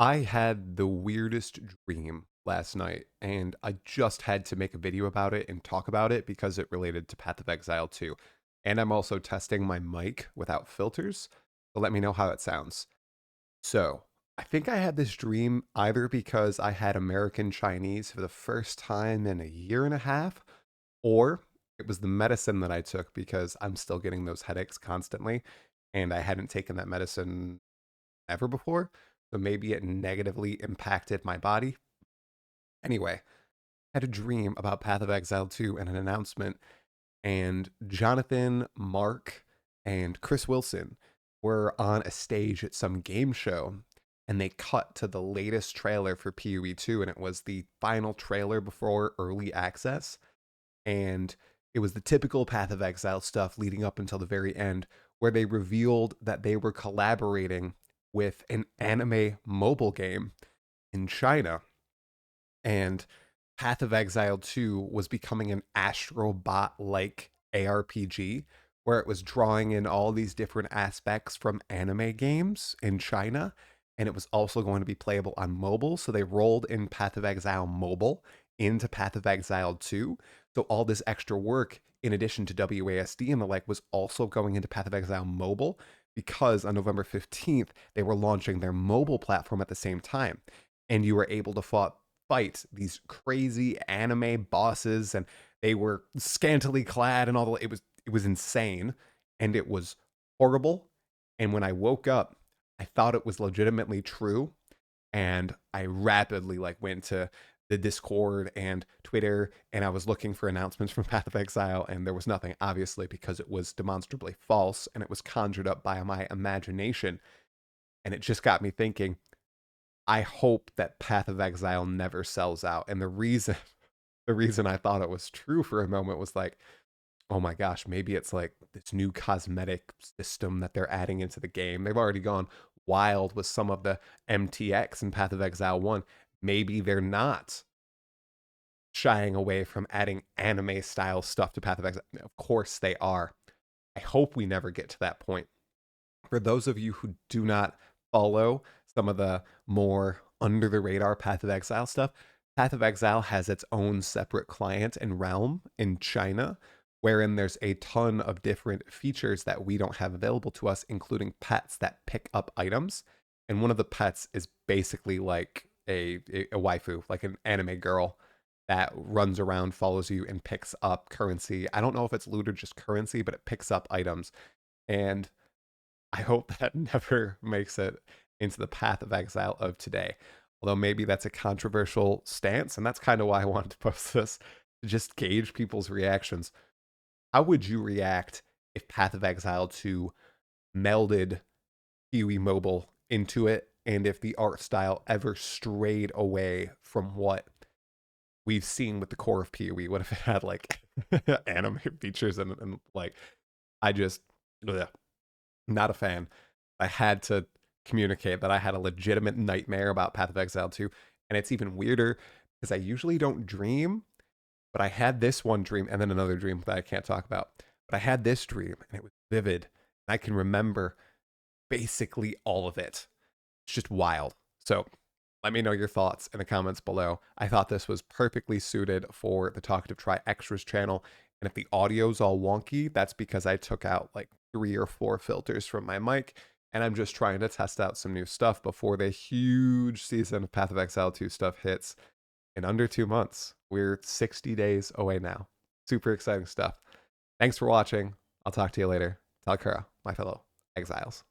I had the weirdest dream last night, and I just had to make a video about it and talk about it because it related to Path of Exile 2. And I'm also testing my mic without filters, so let me know how it sounds. So, I think I had this dream either because I had American Chinese for the first time in a year and a half, or it was the medicine that I took because I'm still getting those headaches constantly, and I hadn't taken that medicine ever before. So maybe it negatively impacted my body. Anyway, I had a dream about Path of Exile 2 and an announcement, and Jonathan, Mark, and Chris Wilson were on a stage at some game show, and they cut to the latest trailer for PoE 2, and it was the final trailer before early access. And it was the typical Path of Exile stuff leading up until the very end, where they revealed that they were collaborating with an anime mobile game in China. And Path of Exile 2 was becoming an Astrobot like ARPG where it was drawing in all these different aspects from anime games in China. And it was also going to be playable on mobile. So they rolled in Path of Exile mobile into Path of Exile 2. So all this extra work, in addition to WASD and the like, was also going into Path of Exile mobile because on November 15th, they were launching their mobile platform at the same time. And you were able to fight these crazy anime bosses, and they were scantily clad and all the it was insane, and it was horrible. And when I woke up, I thought it was legitimately true, and I rapidly went to the Discord and Twitter, and I was looking for announcements from Path of Exile, and there was nothing, obviously, because it was demonstrably false and it was conjured up by my imagination. And it just got me thinking, I hope that Path of Exile never sells out. And the reason I thought it was true for a moment was like, oh my gosh, maybe it's like this new cosmetic system that they're adding into the game. They've already gone wild with some of the MTX in Path of Exile 1. Maybe they're not shying away from adding anime style stuff to Path of Exile. Of course they are. I hope we never get to that point. For those of you who do not follow some of the more under the radar Path of Exile stuff, Path of Exile has its own separate client and realm in China, wherein there's a ton of different features that we don't have available to us, including pets that pick up items. And one of the pets is basically like a waifu, like an anime girl that runs around, follows you, and picks up currency. I don't know if it's loot or just currency, but it picks up items. And I hope that never makes it into the Path of Exile of today. Although maybe that's a controversial stance, and that's kind of why I wanted to post this, to just gauge people's reactions. How would you react if Path of Exile 2 melded PoE Mobile into it, and if the art style ever strayed away from what we've seen with the core of PoE? What if it had like anime features and like, I just, ugh, not a fan. I had to communicate that I had a legitimate nightmare about Path of Exile 2. And it's even weirder because I usually don't dream, but I had this one dream and then another dream that I can't talk about. But I had this dream and it was vivid. I can remember basically all of it. It's just wild. So let me know your thoughts in the comments below. I thought this was perfectly suited for the Talkative Try Extras channel. And if the audio's all wonky, that's because I took out like 3 or 4 filters from my mic. And I'm just trying to test out some new stuff before the huge season of Path of Exile 2 stuff hits in under 2 months. We're 60 days away now. Super exciting stuff. Thanks for watching. I'll talk to you later. Talkura, my fellow exiles.